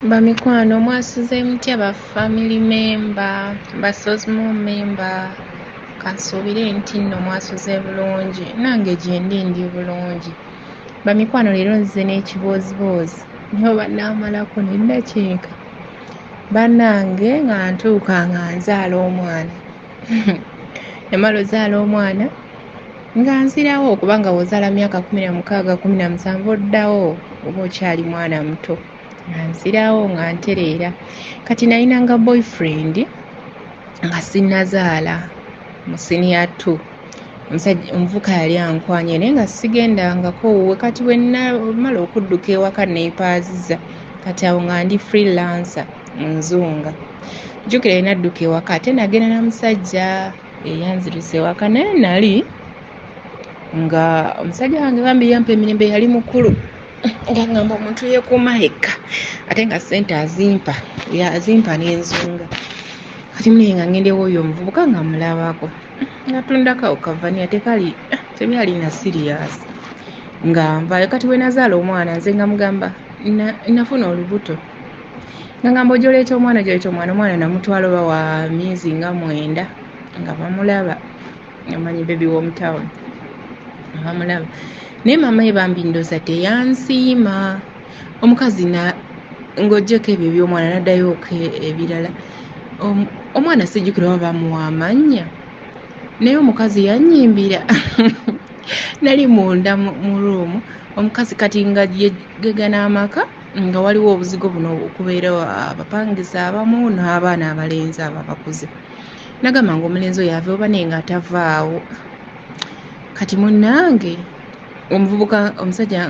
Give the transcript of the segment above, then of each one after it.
Bamikwano mwasuze mutya ba family member basosmo member kansuubire nti nno mwasuze bulungi nange gyendi ndi bulungi. Bamikwano leero nzize n'ekiboozibozi niho bannaamalako ne nnakinka bannange nga ntuuka nga nzaala omwana namala ozaala omwana nga nzirawo kubanga wozaala myaka 16 17 oddawo oba okyali mwana muto nga nzirawo nga ntereera kati nalinanga boyfriend nga sinnazaala mu senior 2 omusajja omuvuka yali ankwanye naye nga sigendangako wuwe kati bwe namala okudduka ewaka neepaaziza kati awo nga ndi freelancer nzunga jjukira yina adduka ewaka ate nagenda na musajja eyanziruse ewaka naye nali nga omusajja wange bambi yampa emirembe yali mukulu nga ngamba omuntu yeekuuma yekka ate nga ssente azimpa n'enzunga kati munaye nga ngendewo oyo omuvubuka nga mulabako natundakawo kavaniya tebyali na sirias nga nvaayo kati bwe nazaala omwana nze nga mugamba nafuna olubuto nga ngamba ojoleeta omwana namutwala oba wa myezi nga 9 nga bamulaba amanyi bebi w'omutawuni bamulaba naye mama ye bambi ndoza teyansiima omukazi ng'ojjeko ebyo ebyomwana naddayo ebirala omwana sijjukira oba bamuwa amannya naye omukazi yanyimbira nali munda mu ruumu omukazi kati nga gegana amaka nga waliwo obuzigo buno okubeera abapangiza abamu n'abaana abalenzi abo abakuze nagamba nga omulenzi oyo ave oba naye nga tavaawo kati munnange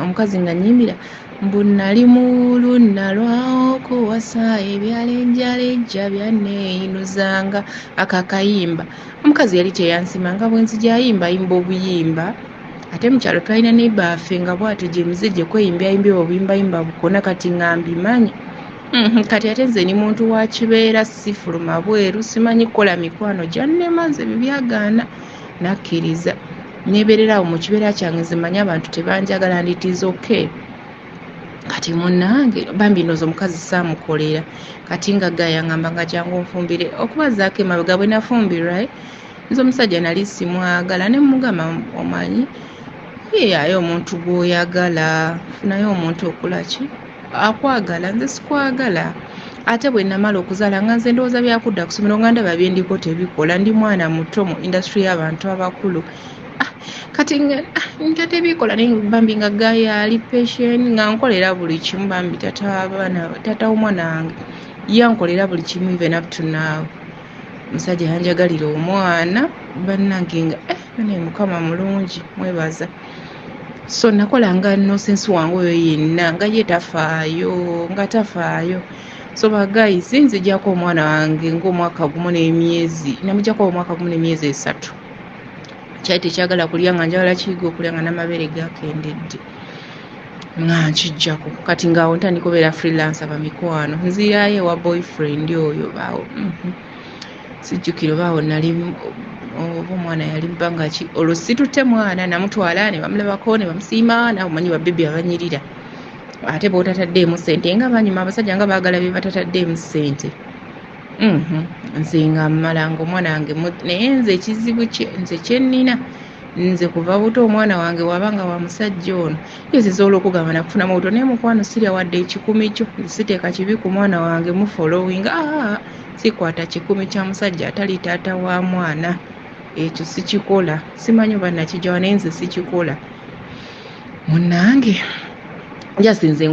omukazi nga nyimbira mbu nali mu lunnalwawo kuwasa ebyalenjalejja byanneeyinuzanga akakayimba omukazi yali teyansimanga bwenzijayimba obuyimba ate mukyalo twalina nebaafe nga bwatyo gyemize gye kweyimbyayimba obuyimbayimba bukona kati nga mbimanyi kati ate nze ni muntu wa kibeera sifuluma bweru simanyi kukola mikwano gyannemaze bibyagaana nakkiriza nebeererawo mu kibeera kyange nzimanya abantu tebanjagala nditiza okay kati munnange bambi ndoza omukazi saamukolera kati nga gayangamba nga jangu nfumbire okubazaako emabega bwe nafumbirwa nze omusajja nali simwagala ne mugamba omanyi ayo omuntu gw'oyagala funayo omuntu okulaki akwagala nze sikwagala ate bwe namala okuzaala nga nze ndowooza byakudda ku ssomero nga ndaba byendiko tebikola ndi mwana muto mu industry y'abantu abakulu kati nga tebikola naye bambi nga gaya ali patient nga nkolera buli kimu bambi tata w'omwana wange yankolera buli kimu even up to now omusajja yanjagalira omwana bannange nga naye mukama mulungi mwebaza so nakolanga nosensi wange oyo yenna nga ye tafaayo so bagayisi nzijjako omwana wange ng'omwaka gumu n'emyezi namujjako omwaka gumu n'emyezi 3 kyali tekyagala kulya nga njagala kiyiga okulya nga n'amabeere gakendedde nga nkijjako kati ngaawo ntandika obeera freelancer bamikwano nzirayo ewa boyfriend oyo baawo sijjukira obaawo nali oba omwana yali bbanga ki olwo situtte mwana namutwala ne bamulabako ne bamusiima nawe omanyi babebi abanyirira ate bootataddeemu ssente nga banyuma abasajja nga baagala bye batataddeemu ssente nze nga mmalanga omwana wange naye nze ekizibu nze kyennina nze kuva buto omwana wange wabanga wa musajja ono yeziza olw'okugamba nakufunamu buto naye mukwano sirya wadde ekikumi kyo siteeka kibi ku mwana wange mu following sikwata kikumi kya musajja atali taata wa mwana ekyo sikikola simanyi oba nakijjawa naye nze sikikola munnange njasi nze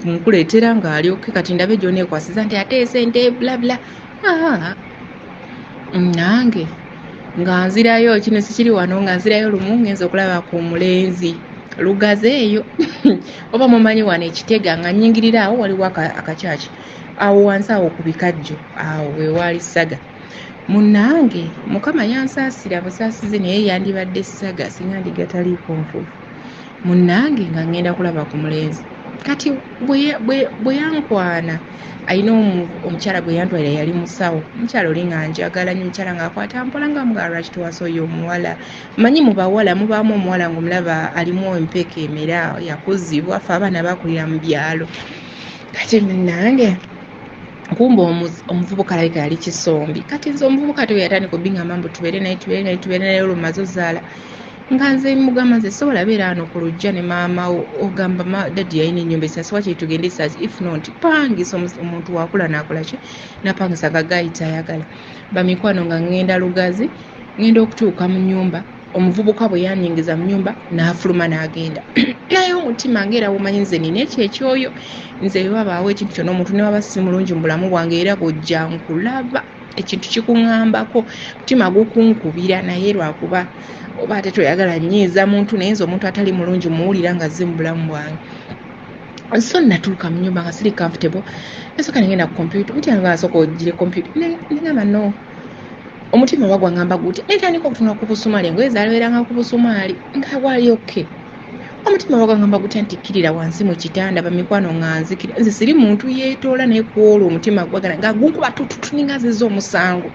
nkuleetera ng'alyoke kati ndabe gy'oneekwasiza nti ate esente blabla nange nga nzirayo kino sikiri wano nga nzirayo lumu ngenza okulaba ku mulenzi lugaze eyo oba mumanyi wano ekitega nga nnyingirira awo waliwo akakyaki awo wansi awo ku bikajjo awo wewaali saga munnange mukama yansaasira busaasizi naye yandibadde saga singa ndigataliiko nfufu munnange nga ngenda kulaba ku mulenzi kati bwe yankwana ayina omukyala gwe yantwalira yali musawo omukyala oli nga njagala nnyo omukyala ng'akwata mpola nga mugaa lwaki tewasa oyo omuwala manyi mu bawala mubaamu omuwala ng'omulaba alimu empeka emera yakuzibwa ffe abaana bakulira mu byalo kati nange kumbe omuvubuka alabika yali kisombi. Kati nze omuvubuka ate yatandika obingamba mbu tubeere naye olumaze ozaala nga nze mugamba nze sobola beera wano ku lujja ne maama ogamba daddy yalina ennyumba esasi wakiri tugende esasi if not pangisa omuntu wakula nakola ki napangisa gagayita ayagala bamikwano nga ngenda lugazi ngenda okutuuka mu nyumba omuvubuka bwe yanyingiza mu nyumba n'afuluma n'agenda naye omutima ngera bumanyi nze nina ekyekyoyo nze wabaawo ekintu kyonna omuntu ne waba si mulungi mu bulamu bwange era gojja nkulaba ekintu kikuŋŋambako mutima gukunkubira naye lwakuba oba ate toyagala nnyiiza muntu naye nze omuntu atali mulungi muwulira nga zze mu bulamu bwange so natuuka mu nyumba nga siri comfortable nasooka nengenda ku computer mutima ngasooka ogire computer nengamba no omutima bagwangamba gutya netandika okutunula ku busumaali engoye zaaleberanga ku busumaali nga wali okay omutima bagwangamba gutya ntikkirira wansi mu kitanda bamikwano nga nzikira nze siri muntu yeetoola naye kuolwo omutima gwagala nga gunkuba tututuninga ziza omusango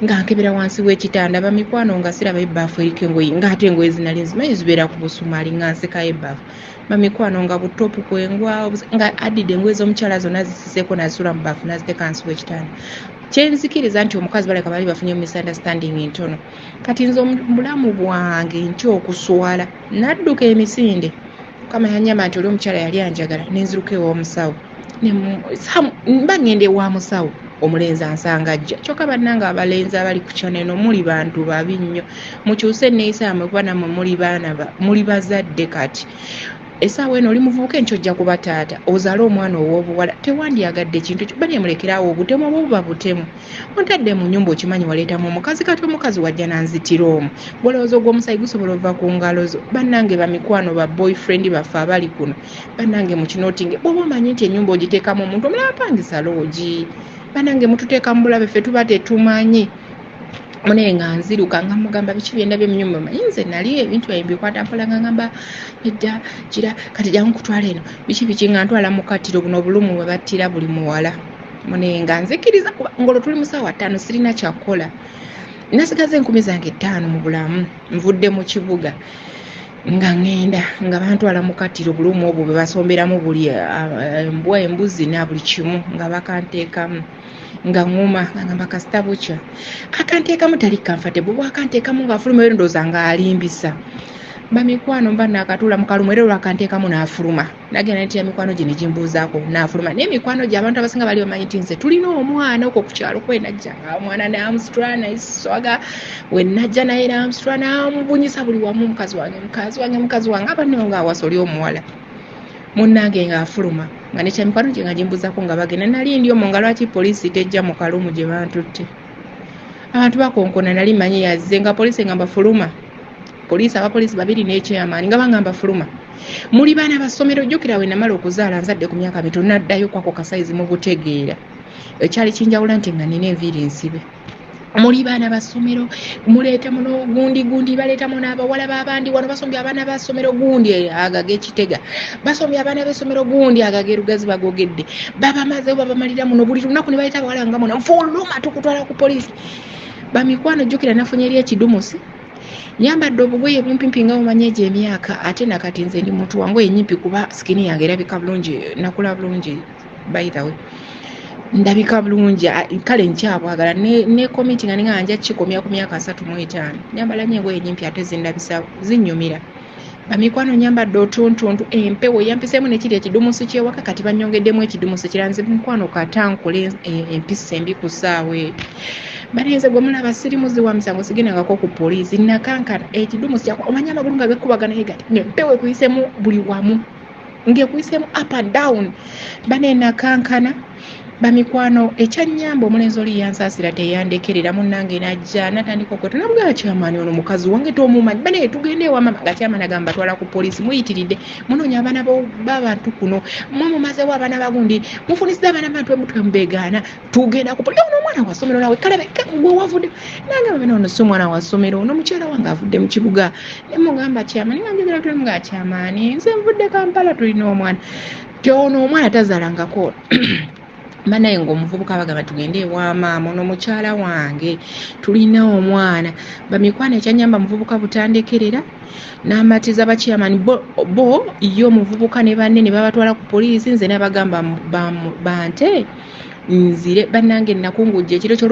nga nkebera wansi w'ekitanda bamikwano nga siraba ebbaafu eriko engoye ng'ate engoye zinali nzimanyi zibeera ku busumaali nga nsekayo ebbaafu bamikwano nga butopu kwengwa nga addidde engoye z'omukyala zonna zisiseeko nazisula mu bbaafu naziteeka wansi w'ekitanda kyenzikiriza nti omukazi baleka bali bafunye misunderstanding ntono kati nze omubulamu bwange nti okuswala nadduka emisinde kama yanyamba nti oli omukyala yali anjagala nenziruka ew'omusawo mba ngende ewa musawo omulenzi ansanga ajja kyokka bannange abalenzi abali ku kyano eno muli bantu babi nnyo mukyuse neeyisa yamwe kuba nammwe muli bazadde kati essaawa eno oli muvubuka enkyo ojja kuba taata ozaale omwana ow'obuwala tewandyagadde ekintu ekyo bali emulekeraawo obutemu oba buba butemu ontadde mu nnyumba okimanyi waleetamu omukazi kati omukazi wajja nanzitira omu bwolowooza ogw'omusayi gusobola ova ku ngalo zo bannange bamikwano ba boyfriend baffe abali kuno bannange mukinootinge bw'oba omanyi nti ennyumba ogiteekamu omuntu omulala apangisa loogi bannange mututeeka mu bulabe ffe tuba tetumanyi mune nga nziruka nga mugamba biki byendabye mu nnyumba manyi nze nali ebintu ebyo bikwata mpola nga ngamba edda gira kati jangu kutwala eno biki nga ntwala mu katiro buno obulumu bwe battira buli muwala mune nga nzikiriza ngolo tuli mu ssaawa 5 sirina kyakukola nasigaze 5,000 mu bulamu nvudde mu kibuga nga ngenda nga bantwala mu katiro bulumu obwo bwe basomberamu buli embwa embuzi na buli kimu nga bakanteekamu nga nguma ngamba kasita bukya akanteekamu tali comfortable bwakanteekamu ng'afuluma ero ndowooza nga alimbisa bamikwano mba nakatuula mu kalumu era olwakanteekamu n'afuluma nagenda nti mikwano gye ne gimbuuzaako n'afuluma naye mikwano gye abantu abasinga bali bamanyi nti nze tulina omwana okwo ku kyalo kwe najja omwana n'amusitula naiswaga we najja naye n'amusitula n'amubunyisa buli wamu mukazi wange abanne nga awasa oli omuwala munnange ng'afuluma nga nekyamikwano gye nga gimbuuzaako nga bagenda nali ndi omwo nga lwaki poliisi tejja mu kalumu gye bantutte abantu bakonkona nali manyi yazze nga poliisi ngamba fuluma abapoliisi 2 n'ekyamaani nga bangamba fuluma muli baana basomero jjukira we namala okuzaala nzadde ku myaka mitono naddayo kwako kasayizi mu butegeera ekyali kinjawula nti nga nina enviiri nsibe muli baana basomero muleeta muno gundi baleetamu n'abawala b'abandi wano basombye abaana basomero gundi agaga ekitega basombye abaana b'essomero gundi agaga erugazi bagogedde babamazewo babamalira muno buli lunaku ne baleeta abawala nga muno nfuluma tukutwala ku poliisi bamikwano jjukira nafunye eri ekidumusi nyambadde obugoye bumpimpi nga bumanyi egyo emyaka ate nakati nze ndi muntu wangu enyimpi kuba sikini yange erabika bulungi nakula bulungi by the way ndabika bulungi kale nkyabwagala ne komiti nga ninga nja kikomya ku myaka 35 nyambala nnyo engoye enyimpi ate zindabisa zinnyumira bamikwano nyambadde otuntuntu empewo yampiseemu nekiri ekidumusi kyewaka kati banyongeddemu ekidumusi kiranze mikwano katankule empisa embi ku ssaawa balenze gwe mulaba sirimuzi wa misango sigendangako ku poliisi nakankana ekidumusi kyakwa omanya amagulu nga gekubagana egati nempewo ekuyisemu buli wamu ngekuyisemu up and down banenakankana bamikwano ekyanyamba omulenzi oli yansaasira teyandekerera munnange najja natandika okweta nabugala kyamaani ono mukazi wange tomumanyi bane tugende ewa mama nga kyamaani agamba batwala ku poliisi muyitiridde munoonya abaana b'abantu kuno mumumazewo abaana bagundi mufunisiza abaana bantu emutwe mubeegaana tugenda ku poliisi ono omwana wasomero nawe kalabe gwe wavudde nange babena ono si omwana wasomero ono mukyala wange avudde mu kibuga ne mugamba kyamaani nga njagala tuli mugaa kyamaani nze nvudde Kampala tulina omwana tyono omwana tazaalangako banaye ng'omuvubuka bagamba tugende ewa maama ono mukyala wange tulina omwana bamikwano ekyanyamba muvubuka butandekerera n'amatiza bakyamaani bo yo omuvubuka ne banne ne babatwala ku poliisi nze nabagamba bante nzire bannange nakungujja ekiro kyo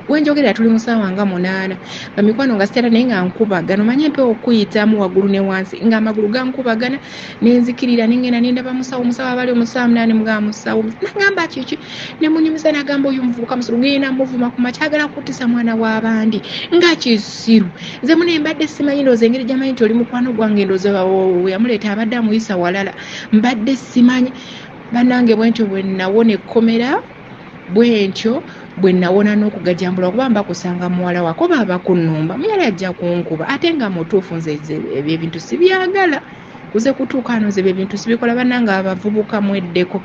wenjogerera tuli musaawa nga 8 bamikwano nga sitera naye nga nkubagana omanye empewo okuyitamu waggulu ne wansi nga amagulu gankubagana nenzikirira nengenda nendaba musawo abali omusawo 8 mugaa musawo nagamba kiki nemunyumiza nagamba oyo muvubuka musulu ngenda muvuma ku makyagala kutisa mwana w'abandi nga kisiru nze mune mbadde simanyi ndowooza engeri gyamanyi nti oli mukwano gwange ndowooza yamuleeta abadde amuyisa walala mbadde simanyi bannange bwentyo bwe nawona ekkomera bwentyo bwe nawona n'okugajambula kuba mbakusanga muwala wako baba kunnumba muyali ajja kunkuba ate nga mutuufu nze ebyo ebintu sibyagala kuze kutuuka ano nze ebintu sibikola bannange abavubuka mweddeko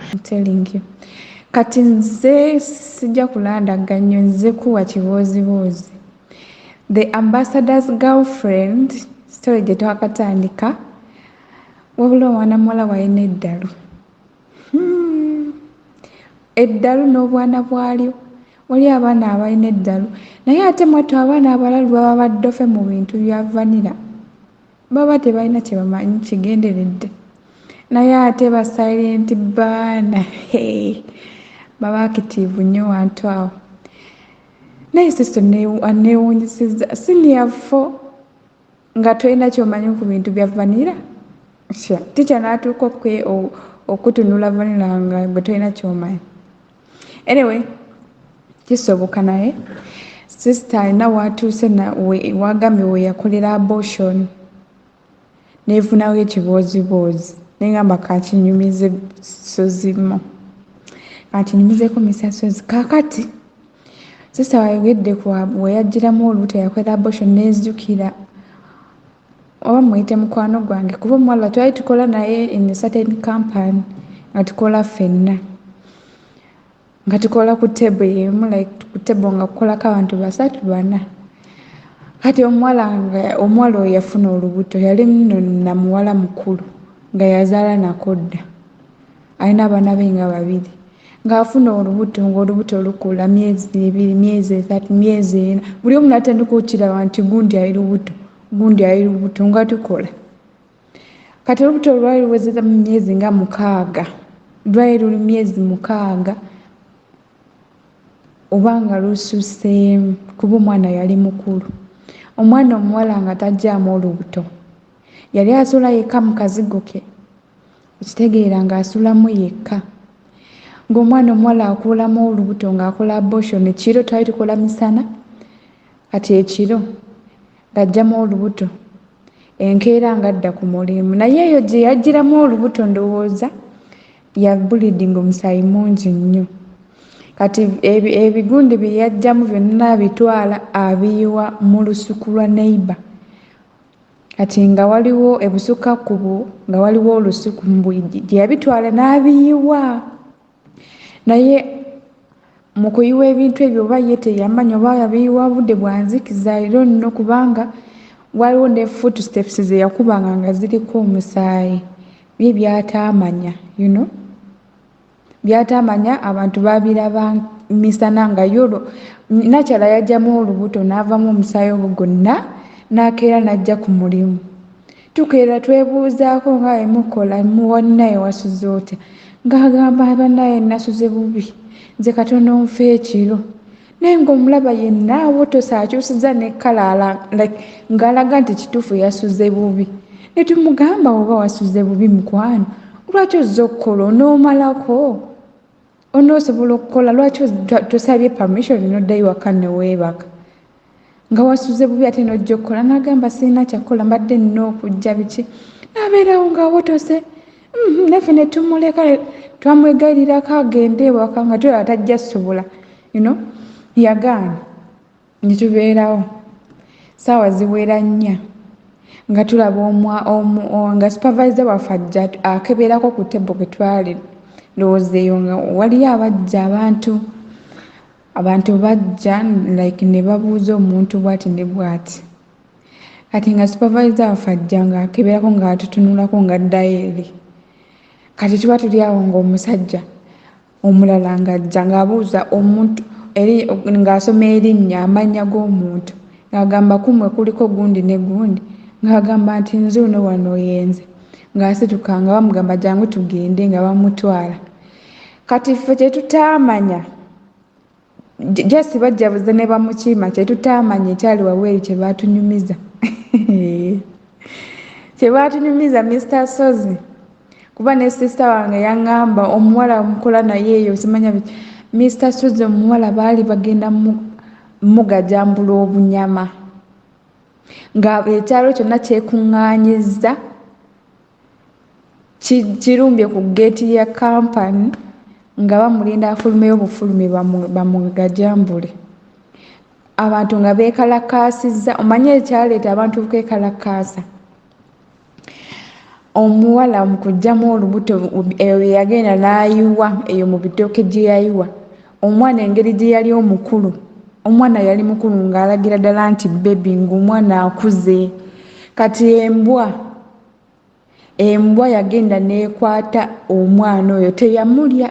kati nze sijja kulandaganya nze kuwa kiboozibuuzi the ambassador's girlfriend story gye twakatandika wabula omwana muwala wayina eddalu eddalu n'obwana bwalyo wali abaana abalina eddalu naye ate mwattu abaana abalalu baba baddofe mu bintu bya vanira baba tebalina kyebamanyi kigenderedde naye ate ba silent baana baba akitiivu nnyo wantu awo naye sisto neewunyisiza siniyafo nga tolina kyomanyi ku bintu bya vanira tikya n'atuuka okutunula vanira nga bwe tolina kyomanyi anyway kisoboka naye sisita alina watuuse wagambye we yakolera abortion neefunawo ekiboozibuuzi negamba kankinyumize sozimo kankinyumizeko misasozi kakati sisita wayogedde weyagiramu olubuto yakolera abortion nezijukira oba muyite mukwano gwange kuba omuwala twali tukola naye in a certain company nga tukola ffenna nga tukola ku tebo yemu like ku tebo nga kukolako abantu 3-4 kati omuwala oyo yafuna olubuto yali nno namuwala mukulu nga yazaala nako dda alina abaana be nga 2 ng'afuna olubuto ng'olubuto lukula myezi 2 myezi 3 myezi 4 buli omu natandika okiraba nti gundi ali lubuto nga tukola kati olubuto lwali luwezeza mu myezi nga 6 lwali luli myezi 6 obanga lususeemu kuba omwana yali mukulu omwana omuwala nga tajjaamu olubuto yali asula yekka mu kazigo ke ekitegeera ng'asulamu yekka ng'omwana omuwala akuulamu olubuto ng'akola abortion ekiro twali tukola misana kati ekiro ng'aggyamu olubuto enkeera ng'adda ku mulimu naye eyo gye yaggyiramu olubuto ndowooza yabuliidinga omusaayi mungi nnyo kati ebigundi bye yaggyamu byonna abitwala abiyiwa mu lusuku lwa neiba kati nga waliwo ebusukakkubo nga waliwo olusuku mbwigi gye yabitwala n'abiyiwa naye mu kuyiwa ebintu ebyo oba ye teyamanya oba yabiyiwa budde bwanzikiza era nno kubanga waliwo ne footsteps ze yakubanga nga ziriko omusaayi bye byataamanya byataamanya abantu babiraba misana nga yolo nakyala yajjamu olubuto n'avamu omusaayi ogwo gwonna n'akeera n'ajja ku mulimu tukeera twebuuzaako nga emukola muwannaye wasuze otya ng'agamba bannaye nasuze bubi nze katono nfe ekiro naye ng'omulaba yenna awotosa akyusiza ne kala ng'alaga nti kituufu yasuze bubi ne tumugamba oba wasuze bubi mukwano lwaki ozza okukola onoomalako onoosobola okukola lwaki tosabye permission noddayo waka neweebaka nga wasuze bubi ate nojja okukola n'agamba sirina kyakola mbadde nina okujja biki n'abeerawo ng'awotose naffe ne tumuleka twamwegayirirako agende ewaka nga tulaba tajja sobola yagaana ne tubeerawo saawa ziwera 4 nga tulaba nga supervisor waffe ajja akeberako ku tebo kwe twali ndowooza eyo nga waliyo abajja abantu bajja ne babuuza omuntu bwati ne bwati kati nga supervisor waffe ajja ng'akeberako ng'atutunulako ng'addayo eri kati tuba tuli awo ng'omusajja omulala ng'ajja ng'abuuza omuntu ng'asoma erinnya amannya g'omuntu ng'agamba kumwe kuliko gundi ne gundi ng'agamba nti nze ono wano yenze ng'asituka nga bamugamba jangu tugende nga bamutwala kati ffe kye tutaamanya jasi bajjabuze ne bamukiima kyetutaamanya ekyali wabweru kye baatunyumiza kye baatunyumiza Mr. Sozi kuba ne sisita wange yaŋŋamba omuwala mukola naye eyo simanya Mr. Sozi omuwala baali bagenda mugajambula obunyama nga ekyalo kyonna kyekuŋŋaanyizza kirumbye ku geeti ya kampani nga bamulinda afulumeyo obufulumi bamugajambule abantu nga beekalakaasizza omanye ekyaleeta abantu okwekalakaasa omuwala mu kuggyamu olubuto eyo yagenda n'ayiwa eyo mu bitooke gye yayiwa omwana engeri gye yali omukulu omwana yali mukulu ng'alagira ddala nti bebi ng'omwana akuze kati embwa yagenda n'ekwata omwana oyo teyamulya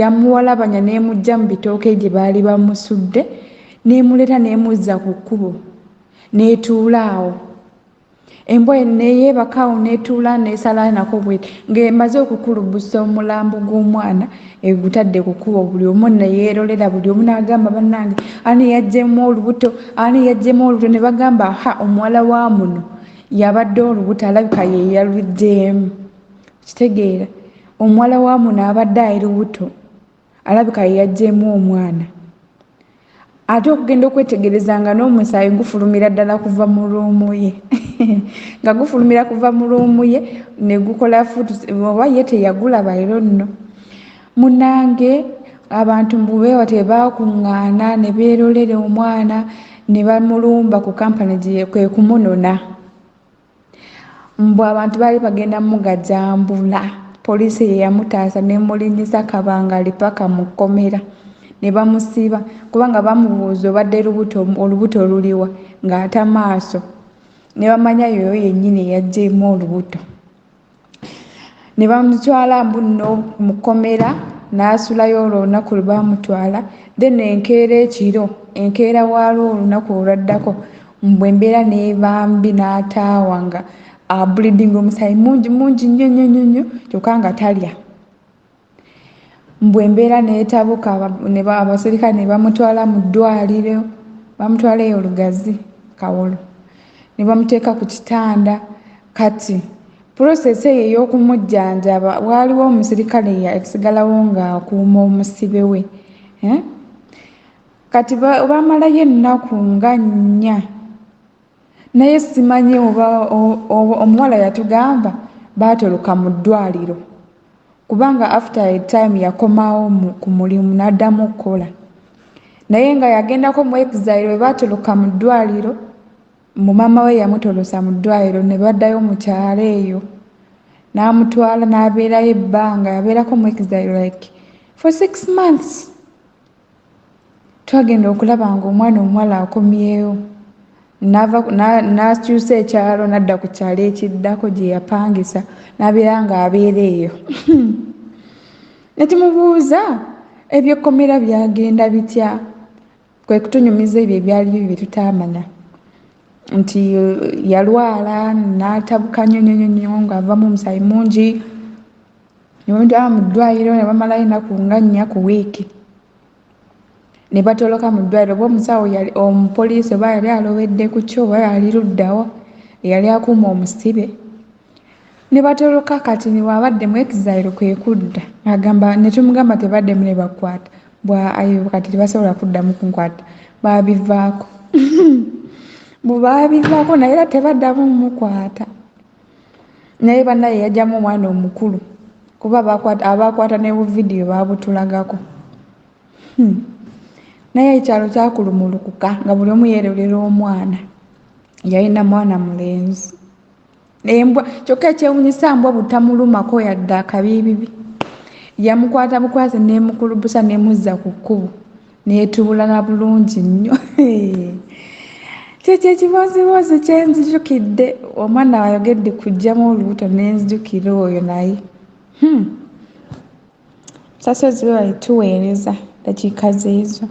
yamuwalabanya n'emuggya mu bitooke gye baali bamusudde n'emuleeta n'emuzza ku kkubo n'etuula awo embwa neyeebakaawo n'etuula n'esala nako bwete ng'emaze okukulubusa omulambo gw'omwana egutadde ku kkubo buli omu neyeerolera buli omu n'agamba bannange ani yaggyemu olubuto ne bagamba omuwala wa muno yabadde olubuto alabika ye yaluggyeemu kitegeera omuwala wa muno abadde ali lubuto alabika ye yaggyeemu omwana ate okugenda okwetegereza nga n'omusaayi gufulumira ddala kuva mu luumu ye nga gufulumira kuva mu luumu ye ne gukola oba ye teyagulaba ero nno munange abantu mbubeewa tebaakuŋŋaana ne beerolera omwana ne bamulumba ku kampani kwe kumunona mbw abantu baali bagenda mugajambula poliisi ye yamutaasa nemulinyisa kabangali paka mu kkomera ne bamusiiba kubanga bamubuuza obadde olubuto oluliwa ng'ata maaso ne bamanya yoyo yennyini eyaggyemu olubuto ne bamutwala mbuno mu kkomera n'asulayo olwo olunaku lwe baamutwala then enkeera waalwo olunaku olwaddako mbwe embeera n'ebambi n'ataawa nga abulidinga omusaayi mungi nnyo kyokka nga talya mbwe embeera n'etabuka abaserikale ne bamutwala mu ddwaliro bamutwala eyo Lugazi Kawolo ne bamuteeka ku kitanda kati purosesi eyo ey'okumujjanjaba waaliwo omusirikale yasigalawo ng'akuuma omusibe we kati bamalayo ennaku nga 4 naye simanyi oba omuwala yatugamba baatoloka mu ddwaliro kubanga after a time yakomawo ku mulimu n'addamu okukola naye nga yagendako mu exile we baatoloka mu ddwaliro mu maama we yamutolosa mu ddwaliro ne baddayo mu kyalo eyo n'amutwala n'abeerayo ebbanga yabeerako mu exile like for 6 months twagenda okulaba nga omwana omuwala akomyewo n'akyusa ekyalo n'adda ku kyalo ekiddako gye yapangisa n'abeera ng'abeera eyo ne tumubuuza ebyekkomera byagenda bitya kwe kutunyumiza ebyo ebyaliyo bye tutaamanya nti yalwala n'atabuka nnyo ng'ava mu musaayi mungi ne bamutwala mu ddwaliro ne bamalayo ennaku nga 4 ku wiiki ne batoloka mu ddwaliro oba omusawo omupoliisi oba yali alowedde ku kyo oba yali luddawa eyali akuuma omusibe ne batoloka kati wabadde mu exile kwe kudda agamba ne tumugamba tebaddemu ne bakwata kati tebasobola kuddamu kunkwata baabivaako baabivaako naye era tebaddamu mukwata naye bannaye yajjamu omwana omukulu kuba abakwata ne buvidiyo baabutulagako naye ekyalo kyakulumulukuka nga buli omu yeerolera omwana yalina mwana mulenzi embwa kyokka ekyewunyisa mbwa butamulumako yadde akabiibibi yamukwata bukwasi n'emukulubusa n'emuzza ku kkubo n'etuula na bulungi nnyo kyekyo ekiboozibozi kyenzijukidde omwana ayogedde kuggyamu olubuto n'enzijukira oyo naye sasozi we walituweereza dakiika zeezo